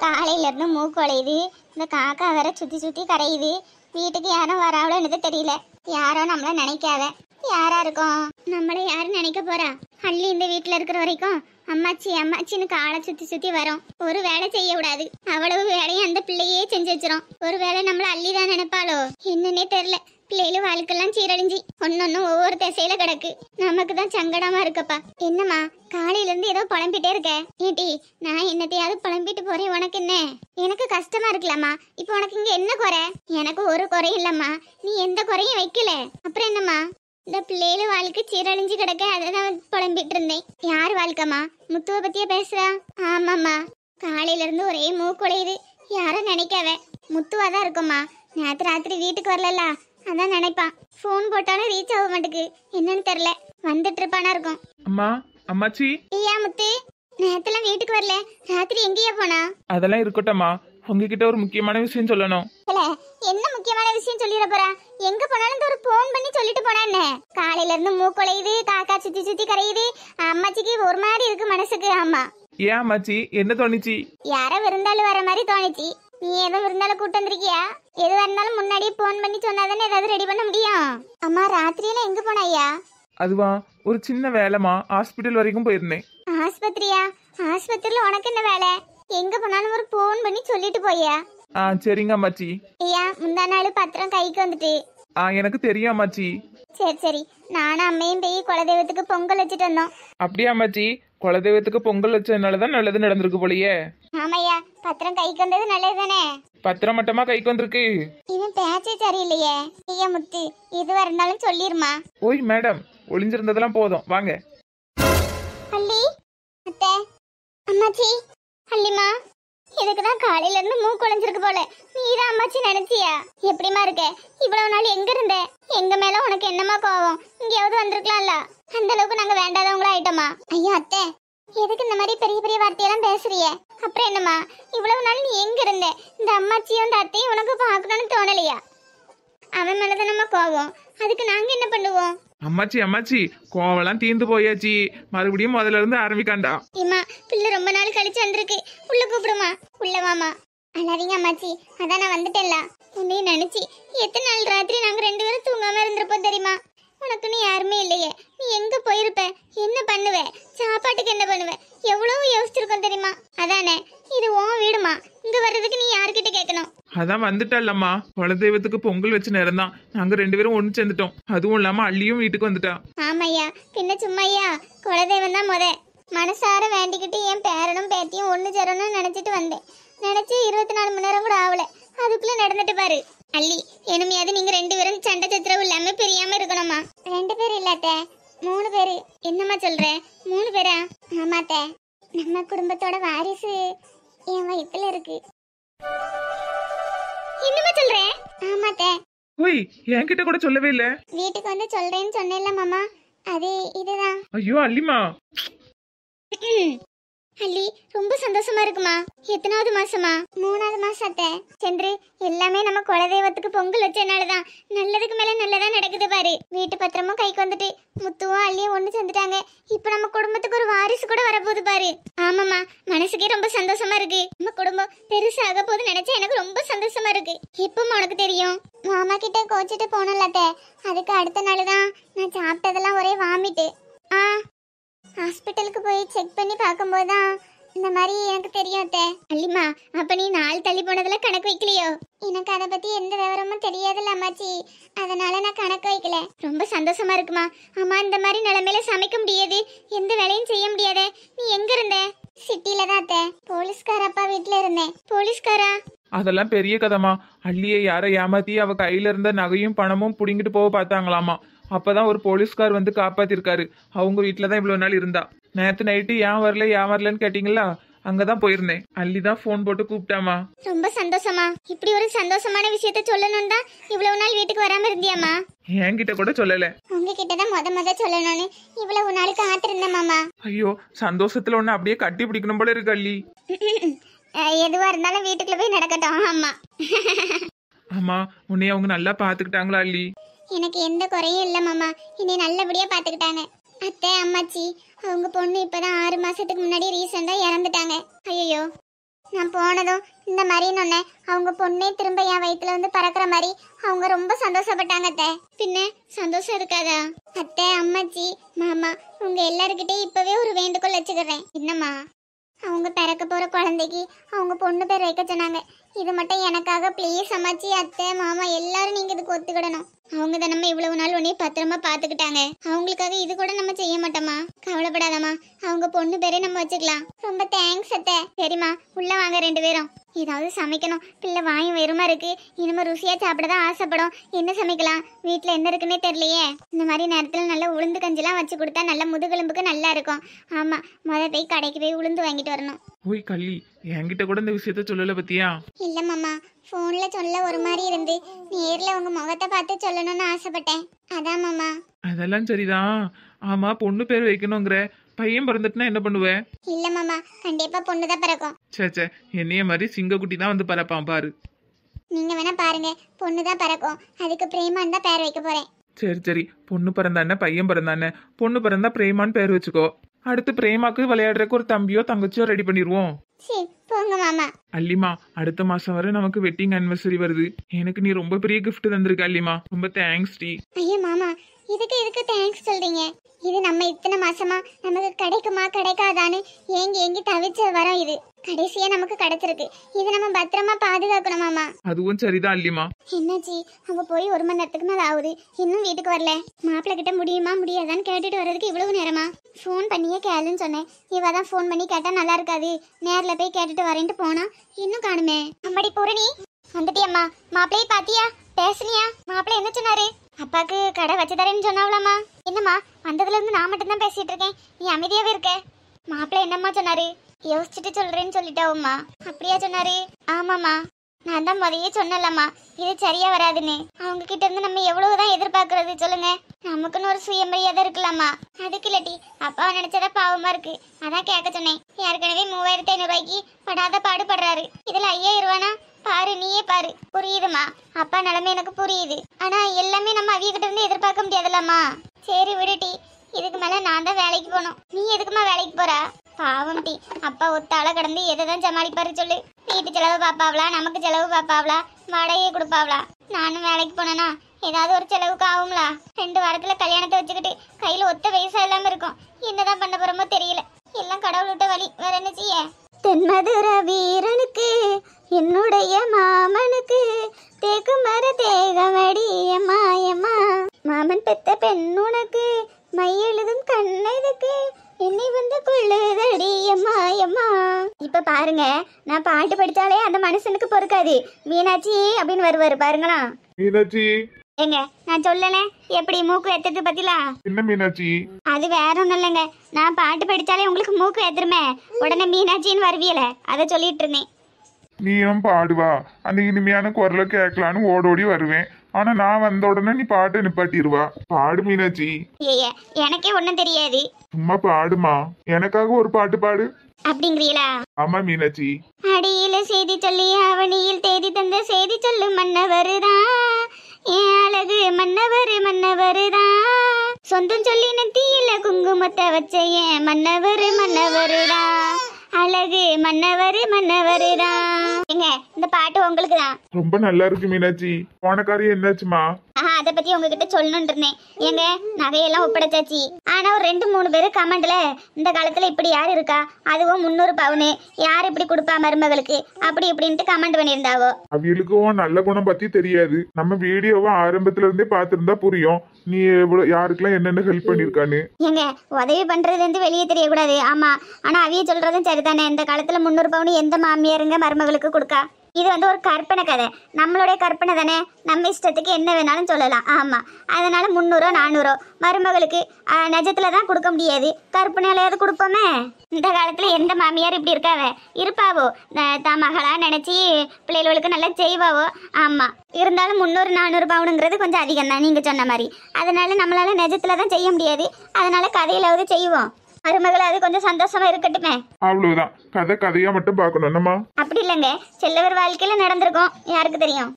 காலையில இருந்து மூக்கு வளையுது. இந்த காக்கா வேற சுத்தி சுத்தி கரையுது. வீட்டுக்கு யாரும் வராவளோ எனக்கு தெரியல. யாரோ நம்மள நினைக்காத. யாரா இருக்கும்? நம்மள யாரும் நினைக்க போறா? அள்ளி இந்த வீட்டுல இருக்கிற வரைக்கும் அம்மாச்சி அம்மாச்சின்னு காலை சுத்தி சுத்தி வரும். ஒரு வேலை செய்ய விடாது. அவ்வளவு வேலையும் அந்த பிள்ளையே செஞ்சு வச்சிரும். ஒரு வேலை நம்மள அள்ளிதான் நினைப்பாளோ என்னன்னே தெரியல. பிள்ளைகளும் வாழ்க்கெல்லாம் சீரழிஞ்சி ஒன்னொன்னும் ஒவ்வொரு திசையில கிடக்கு. நமக்கு தான் சங்கடமா இருக்கப்பா. என்னம்மா காலையில இருந்து ஏதோ புலம்பிட்டே இருக்க? ஏட்டி நான் என்னத்தையாவது புலம்பிட்டு போறேன். உனக்கு என்ன? எனக்கு கஷ்டமா இருக்கலாமா? இப்போ உனக்கு இங்க என்ன குறை? எனக்கு ஒரு குறையும் இல்லம்மா. நீ எந்த குறையும் வைக்கல. அப்புறம் என்னம்மா? இந்த பிள்ளைகளு வாழ்க்கை சீரழிஞ்சு கிடக்க அதான் புலம்பிட்டு இருந்தேன். யார் வாழ்க்கைமா? முத்துவ பத்தியா பேசுறா? ஆமாம்மா, காலையில இருந்து ஒரே மூக்குழையுது. யாரும் நினைக்காவ முத்துவாதான் இருக்கும்மா. நேற்று ராத்திரி வீட்டுக்கு வரல, அதான் நினைப்பான். போன் போட்டாலும் ரீச் ஆக மாட்டுக்கு. என்னன்னு தெரியல. வந்துட்டு இருப்பானா இருக்கும். அம்மா, அம்மாச்சி. ஐயா முத்து, நேத்துல வீட்டுக்கு வரல, ராத்திரி எங்கேயா போனா? அதெல்லாம் இருக்கட்டும்மா, உங்ககிட்ட ஒரு முக்கியமான விஷயம் சொல்லணும். என்ன முக்கியமான விஷயம் சொல்லிட போறா? எங்க போனாலும் ஒரு போன் பண்ணி சொல்லிட்டு போனா என்ன? காலையில இருந்து மூக்குழையுது, காக்கா சுத்தி சுத்தி கரையுது. அம்மாச்சிக்கு ஒரு மாதிரி இருக்கு மனசுக்கு. ஆமா. ஏன் அம்மாச்சி, என்ன தோணுச்சு? யார விருந்தாலும் வர மாதிரி தோணுச்சு. நீ ஏதோ விருந்தாலும் கூட்டு வந்திருக்கியா? எதுவா இருந்தாலும் முன்னாடியே போன் பண்ணி சொன்னாதானே ஏதாவது ரெடி பண்ண முடியும். அம்மா ராத்திரியில எங்க போன ஐயா? அதுவா, ஒரு சின்ன வேலைமா, ஹாஸ்பிட்டல் வரைக்கும் போயிருந்தேன். ஆஸ்பத்திரியா? ஆஸ்பத்திரியில உனக்கு என்ன வேலை? எங்க போனாலும் ஒரு போன் பண்ணி சொல்லிட்டு போயா? சரிங்க அம்மாச்சி. ஐயா முந்தா நாள் பத்திரம் கைக்கு வந்துட்டு. எனக்கு தெரியும் அம்மாச்சி. சரி சரி, நானும் அம்மையும் போய் குலதெய்வத்துக்கு பொங்கல் வச்சுட்டு வந்தோம். அப்படியா அம்மாச்சி? குலதெய்வத்துக்கு பொங்கல் வச்சதுனாலதான் நல்லது நடந்திருக்கு போலயே. ஆமையா, பத்திரம் கைக்கு வந்தது நல்லது தானே? பத்திரம் மட்டுமா கைக்கு வந்திருக்கு? இவன் பேச்சே சரியில்லையே. ஐயா முத்து, எதுவா இருந்தாலும் சொல்லிருமா. ஓய் மேடம், ஒளிஞ்சிருந்ததெல்லாம் போதும், வாங்க. அள்ளி அத்தை, அம்மாச்சி, அள்ளிமா, இதுக்குதான் காலையில இருந்து மூக்கு குழஞ்சிருக்கு போல. நீதான் அம்மாச்சி நினைச்சியா? எப்படிமா இருக்க? இவ்வளவு நாள் எங்க இருந்த? எங்க மேல உனக்கு என்னமா கோவம்? இங்கேயாவது வந்திருக்கலாம்ல. அந்த அளவுக்கு நாங்க வேண்டாதவங்களா ஆயிட்டோமா? ஐயா அத்தை, எதுக்கு இந்த மாதிரி பெரிய பெரிய வார்த்தையெல்லாம் பேசுறிய? அப்புறம் என்னம்மா, இவ்வளவு நாள் நீ எங்க இருந்த? இந்த அம்மாச்சியும் இந்த அத்தையும் உனக்கு பார்க்கணும்னு தோணலையா? அவன் மேலதான் நம்ம கோவம். அதுக்கு நாங்க என்ன பண்ணுவோம்? அம்மாச்சி அம்மாச்சி, கோவெல்லாம் தீர்ந்து போயாச்சு. மறுபடியும் முதல்ல இருந்து ஆரம்பிக்காண்டா. இம்மா, பிள்ளை ரொம்ப நாள் கழிச்சு வந்திருக்கு. உள்ள கூப்பிடுமா. உள்ள வாமா. அழாதீங்க அம்மாச்சி, அதான் நான் வந்துட்டேன்ல. உன்னையும் நினைச்சி எத்தனை நாள் ராத்திரி நாங்க ரெண்டு பேரும் தூங்காம இருந்திருப்போம் தெரியுமா? உனக்குன்னு யாருமே இல்லையே. நீ எங்க போயிருப்ப? என்ன பண்ணுவ? சாப்பாட்டுக்கு என்ன பண்ணுவ? எவ்வளவு யோசிச்சிருக்கோம் தெரியுமா? அதானே, இது உன் வீடுமா. இங்க வர்றதுக்கு நீ யாருக்கிட்ட கேட்கணும்? அதான் வந்துட்டாலம்மா. குலதெய்வத்துக்கு பொங்கல் வச்ச நேரம் தான் நாங்க ரெண்டு பேரும் ஒண்ணு சேர்ந்துட்டோம். அதுவும் இல்லாம அள்ளியும் வீட்டுக்கு வந்துட்டா. ஆமையா, பின்ன சும்மையா? குலதெய்வம் தான் மனசார வேண்டிக்கிட்டு என் பேரனும் பேத்தியும் ஒண்ணு சேரணும்னு நினைச்சிட்டு வந்தேன். நினைச்சு 24 மணி நேரம் கூட ஆகல. அதுக்குள்ள நடந்துட்டு பாரு. அள்ளி, இனிமையாவது நீங்க ரெண்டு பேரும் சண்டை சச்சரவு இல்லாம பிரியாம இருக்கணுமா? 2 பேர் இல்லாத்த, 3 பேரு. என்னம்மா சொல்ற? 3 பேரா? ஆமாத்த, நம்ம குடும்பத்தோட வாரிசு என் வயித்துல இருக்கு. என்னம்மா சொல்ற? ஆமாத்த. ஓய், என்கிட்ட கூட சொல்லவே இல்ல. வீட்டுக்கு வந்து சொல்றேன்னு சொன்னேன்ல மாமா, அது இதுதான். ஐயோ அள்ளிமா. அள்ளி, ரொம்ப சந்தோஷமா இருக்குமா? எத்தனாவது மாசமா? 3வது மாசம் அத்தை. சென்று எல்லாமே நம்ம குலதெய்வத்துக்கு பொங்கல் வச்சனாலதான். நல்லதுக்கு மேல நல்லதா நடக்குது பாரு. வீட்டு பத்திரமும் கைக்கு வந்துட்டு முத்துவும் அள்ளியும் ஒண்ணு சேர்ந்துட்டாங்க. இப்ப நம்ம குடும்பத்துக்கு ஒரு வாரிசு கூட வரப்போகுது பாரு. ஆமாமா, மனசுக்கே ரொம்ப சந்தோஷமா இருக்கு. நம்ம குடும்பம் பெருசாக போது நினைச்சா எனக்கு ரொம்ப சந்தோஷமா இருக்கு. எப்பமா உனக்கு தெரியும்? மாமா கிட்ட கோச்சிட்டு போனல அத்தை. அதுக்கு அடுத்த நாள் தான் நான் சாப்பிட்டதெல்லாம் ஒரே வாமிட்டு. ஹாஸ்பிட்டலுக்கு போய் செக் பண்ணி பார்க்கும்போதுதான் இந்த மாதிரி எனக்கு தெரியும் அத்தை. அள்ளிமா, அப்ப நீ நாள் தள்ளி போனதுல கணக்கு வைக்கலையோ? எனக்கு அதை பத்தி எந்த விவரமும் தெரியாதுல்ல அம்மாச்சி, அதனால நான் கணக்கு வைக்கல. ரொம்ப சந்தோஷமா இருக்குமா? ஆமா, இந்த மாதிரி நிலைமையில சமைக்க முடியாது, எந்த வேலையும் செய்ய முடியாத. நீ எங்க இருந்த? சிட்டில தான் அத்தை. போலீஸ்கார அப்பா வீட்டுல இருந்தேன். போலீஸ்காரா? அதெல்லாம் பெரிய கதமா. அள்ளியை யாரை ஏமாத்தி அவ கையில இருந்த நகையும் பணமும் புடிங்கிட்டு போக பார்த்தாங்களாமா. அப்பதான் ஒரு போலீஸ்கார் வந்து காப்பாத்திருக்காரு. அவங்க வீட்டுலதான் இவ்வளவு நாள் இருந்தா. நேத்து நைட்டு ஏன் வரலன்னு கேட்டீங்களா? அங்கதான் போயிருந்தேன். அள்ளிதான் போன் போட்டு கூப்பிட்டாமா. ரொம்ப சந்தோஷமா. இப்படி ஒரு சந்தோஷமான விஷயத்த சொல்லணும் தான் இவ்வளவு நாள் வீட்டுக்கு வராம இருந்தியாமா? என்கிட்ட கூட சொல்லல. உங்ககிட்டதான் முத சொல்லணும்னு இவ்வளவு நாளுக்கு காத்திருந்தேன் மாமா. ஐயோ, சந்தோஷத்துல ஒண்ணு அப்படியே கட்டி பிடிக்கணும் போல இருக்கு அள்ளி. எதுவா இருந்தாலும் வீட்டுக்குள்ள போய் நடக்கட்டும். ஆமா. ஆமா, உன்னைய அவங்க நல்லா பாத்துக்கிட்டாங்களா அள்ளி? எனக்கு எந்த குறையும் இல்ல மாமா. என்னை நல்லபடியா பாத்துக்கிட்டாங்க. அத்தை, அம்மாச்சி, அவங்க பொண்ணு இப்பதான் 6 மாசத்துக்கு முன்னாடி ரீசெண்டா இறந்துட்டாங்க. ஐயோ, நான் போனதும் இந்த மாதிரின்னு ஒன்னே அவங்க பொண்ணே திரும்ப என் வயித்துல வந்து பறக்கிற மாதிரி அவங்க ரொம்ப சந்தோஷப்பட்டாங்க அத்தை. பின்ன சந்தோஷம் இருக்காதா அத்தை? அம்மாச்சி, மாமா, உங்க எல்லாருக்கிட்டையும் இப்பவே ஒரு வேண்டுகோள் வச்சுக்கிறேன். என்னம்மா? அவங்க பிறக்க போற குழந்தைக்கு அவங்க பொண்ணு பேர் வைக்க சொன்னாங்க. இது மட்டும் எனக்காக ப்ளீஸ் அம்மாச்சி, அத்தை, மாமா எல்லாரும் நீங்க இதுக்கு ஒத்துக்கிடணும். அவங்க தான் நம்ம இவ்வளவு நாள் உன்னைய பத்திரமா பாத்துக்கிட்டாங்க. அவங்களுக்காக இது கூட நம்ம செய்ய மாட்டோமா? கவலைப்படாதம்மா, அவங்க பொண்ணு பேரே நம்ம வச்சுக்கலாம். ரொம்ப தேங்க்ஸ் அத்தை. சரிம்மா, உள்ள வாங்க ரெண்டு பேரும். ஏதாவது சமைக்கணும். பிள்ளை வாயும் வெறுமா இருக்கு. இனிமே ருசியா சாப்பிடதான் ஆசைப்படும். என்ன சமைக்கலாம்? வீட்டுல என்ன இருக்குன்னே தெரியலையே. இந்த மாதிரி நேரத்துல நல்ல உளுந்து கஞ்சிலாம் வச்சு கொடுத்தா நல்ல முதுகெலும்புக்கு நல்லா இருக்கும். ஆமா, போய் கடைக்கு போய் உளுந்து வாங்கிட்டு வரணும். ஓய் கள்ளி, என்கிட்ட கூட இந்த விஷயத்த சொல்லல பத்தியா? இல்ல மாமா, போன்ல சொல்ல ஒரு மாதிரி இருந்து நேர்ல உங்க முகத்தை பார்த்து சொல்லணும்னு ஆசைப்பட்டேன். அதான் மாமா. அதெல்லாம் சரிதான். ஆமா, பொண்ணு பேர் வைக்கணுங்கிற. பையன் பிறந்துட்டுனா என்ன பண்ணுவ? இல்ல மாமா, கண்டிப்பா பொண்ணுதான் பிறக்கும். சே, என்னைய மாதிரி சிங்கக்குட்டி தான் வந்து பறப்பான் பாரு. நீங்க வேணா பாருங்க, பொண்ணுதான் பிறக்கும். அதுக்கு பிரேமான் தான் பேர் வைக்க போறேன். சரி, பொண்ணு பிறந்தானே பையன் பிறந்தானே. பொண்ணு பிறந்தா பிரேமான்னு பேர் வச்சுக்கோ. அடுத்து பிரேமாக்கு விளையாடுறதுக்கு ஒரு தம்பியோ தங்கச்சியோ ரெடி பண்ணிடுவோம். சரி போங்க மாமா. அல்லிமா, அடுத்த மாசம் வரை நமக்கு வெட்டிங் அனிவர்சரி வருது. எனக்கு நீ ரொம்ப பெரிய கிஃப்ட் தந்திருக்க அல்லிமா. ரொம்ப தேங்க்ஸ் டி. ஐயோ மாமா, இதுக்கு தேங்க்ஸ் சொல்றீங்க? இது நம்ம இத்தனை மாசமா நமக்கு கிடைக்குமா கிடைக்காதான்னு ஏங்கி தவிச்ச வரோம். இது கடைசியா நமக்கு கிடைச்சிருக்கு. இது நம்ம பத்திரமா பாதுகாக்கணும் மாமா. அதுவும் சரிதான் அல்லிமா. என்னாச்சு? அவங்க போய் 1 மணி நேரத்துக்கு மேல ஆகுது, இன்னும் வீட்டுக்கு வரல. மாப்பிள்ளை கிட்ட முடியுமா முடியாதான்னு கேட்டுட்டு வர்றதுக்கு இவ்வளவு நேரமா? ஃபோன் பண்ணியே கேளுன்னு சொன்னேன். இவ தான் ஃபோன் பண்ணி கேட்டா நல்லா இருக்காது, நேர்ல போய் கேட்டுட்டு வரேன்ட்டு போனா, இன்னும் காணுமே. அம்மாடி பூரணி, வந்துட்டியம்மா? மாப்பிள்ளையை பாத்தியா? பேசுனியா? மாப்பிள்ளை என்ன சொன்னாரு? அப்பாக்கு கடை வச்சு தரேன்னு சொன்னாவலாமா? என்னம்மா, வந்ததுல இருந்து நான் மட்டும் தான் பேசிட்டு இருக்கேன், நீ அமைதியாவே இருக்க. மாப்பிள்ளை என்னம்மா சொன்னாரு? யோசிச்சுட்டு சொல்றேன்னு சொல்லிட்டாவும்மா. அப்படியா சொன்னாரு? ஆமாம்மா, நான் தான் முதையே சொன்னலம்மா இது சரியா வராதுன்னு. அவங்க கிட்ட இருந்து நம்ம எவ்வளவுதான் எதிர்பார்க்கறது சொல்லுங்க? நமக்குன்னு ஒரு சுயமரியாதை இருக்கலாமா? அதுக்கு இல்லாட்டி அப்பாவை நினைச்சதா பாவமா இருக்கு, அதான் கேட்க சொன்னேன். ஏற்கனவே 3500 ரூபாய்க்கு படாத பாடுபடுறாரு. இதுல 5000 ரூபானா பாரு, நீயே பாரு. புரியுதுமா, அப்பா நிலைமை எனக்கு புரியுது. ஆனா எல்லாமே நம்ம அவிய கிட்ட இருந்து எதிர்பார்க்க முடியாதுல்லம்மா. சரி விடுட்டி, இதுக்கு மேல நான் தான் வேலைக்கு போகணும். நீ எதுக்குமா வேலைக்கு போறா? பாவம் டி, அப்பா ஒத்தாள கடந்து எதை தான் சமாளிப்பாரு சொல்லு? வீட்டு செலவு பாப்பாவளா, நமக்கு செலவு பாப்பாவளா, வாடகையை கொடுப்பாவளா? நானும் வேலைக்கு போனேன்னா ஏதாவது ஒரு செலவுக்கு ஆகும்லா? 2 வாரத்துல கல்யாணத்தை வச்சுக்கிட்டு கையில ஒத்த வயசா இல்லாம இருக்கும். என்னதான் பண்ண போறோமோ தெரியல. எல்லாம் கடவுள் விட்ட வழி, வேற என்ன செய்ய? தென்மதுர வீரனுக்கு என்னுடைய மாமனுக்கு தேக்கு மர தேகமடி எம்மா மாமன் பெத்த பெண் உனக்கு மையெழுதும் கண்ணதுக்கு என்னை வந்து கொள்ளுதடி எம்மா. இப்ப பாருங்க, நான் பாட்டு படிச்சாலே அந்த மனுஷனுக்கு பொறுக்காது. மீனாட்சி அப்படின்னு வருவாரு பாருங்களா. மீனாட்சி ஏங்க, நான் சொல்லல எப்படி மூக்கு எத்தது பத்திலா? என்ன மீனாட்சி? அது வேற ஒண்ணும் இல்லைங்க, நான் பாட்டு படிச்சாலே உங்களுக்கு மூக்கு எத்திருமே, உடனே மீனாட்சின்னு வருவியல, அதை சொல்லிட்டு இருந்தேன். நீயும் பாடுவா, அந்த இனிமையான குரலை கேட்கலான்னு ஓடோடி வருவேன். ஆனா நான் வந்த உடனே நீ பாட்டு நிப்பாட்டிடுவா. பாடு மீனாட்சி. ஏய்ய, எனக்கே ஒண்ணும் தெரியாது. சும்மா பாடுமா, எனக்காக ஒரு பாட்டு பாடு. அப்படிங்கிறீங்களா? ஆமா மீனாட்சி. அடியில செய்தி சொல்லி அவனியில் தேதி தந்த செய்தி சொல்லு மன்னவருதான், என் அழகு மன்னவருதான். சொந்தம் சொல்லி நெத்தியில குங்குமத்தை வச்ச என் மன்னவருதான், அழகு மன்னவருதான். ஏங்க, இந்த பாட்டு உங்களுக்கு தான். ரொம்ப நல்லா இருக்கு மீனாட்சி. போன காரியம் என்னாச்சுமா? அதை பத்தி உங்ககிட்ட சொல்லணும்னு இருந்தேன். எங்க நகையெல்லாம் ஒப்படைச்சாச்சு. ஆனா ஒரு 2-3 பேரு கமெண்ட்ல இந்த காலத்துல இப்படி யாரு இருக்கா, அதுவும் 300 பவுனு யார் இப்படி கொடுப்பா மருமகளுக்கு, அப்படி இப்படின்ட்டு கமெண்ட் பண்ணியிருந்தாவோ. அவளுக்கும் நல்ல குணம் பத்தி தெரியாது. நம்ம வீடியோவை ஆரம்பத்துல இருந்தே பாத்துருந்தா புரியும் நீ எவ்வளவு யாருக்கெல்லாம் என்னென்ன ஹெல்ப் பண்ணிருக்கான்னு. ஏங்க, உதவி பண்றது வந்து வெளியே தெரியக்கூடாது. ஆமா, ஆனா அவிய சொல்றதும் சரிதானே. இந்த காலத்துல 300 பவுனு எந்த மாமியாருங்க மருமகளுக்கு கொடுக்கா? இது வந்து ஒரு கற்பனை கதை, நம்மளுடைய கற்பனை தானே. நம்ம இஷ்டத்துக்கு என்ன வேணாலும் சொல்லலாம். ஆமா, அதனால 300 400 மருமகளுக்கு நிஜத்துல தான் கொடுக்க முடியாது, கற்பனையாலையாவது கொடுப்போமே. இந்த காலத்துல எந்த மாமியார் இப்படி இருக்காவ? இருப்பாவோ, தான் மகளா நினைச்சி பிள்ளைகளுக்கு நல்லா செய்வாவோ. ஆமா, இருந்தாலும் 300 400 பவுனுங்கிறது கொஞ்சம் அதிகம் தான் நீங்க சொன்ன மாதிரி. அதனால நம்மளால நிஜத்துல தான் செய்ய முடியாது, அதனால கதையிலாவது செய்வோம். மருமகள் அது கொஞ்சம் சந்தோஷமா இருக்கட்டுமே. அவ்வளவுதான், கதையா மட்டும் பார்க்கணும். அப்படி இல்லைங்க, செல்லவர் வாழ்க்கையில நடந்திருக்கும், யாருக்கு தெரியும்.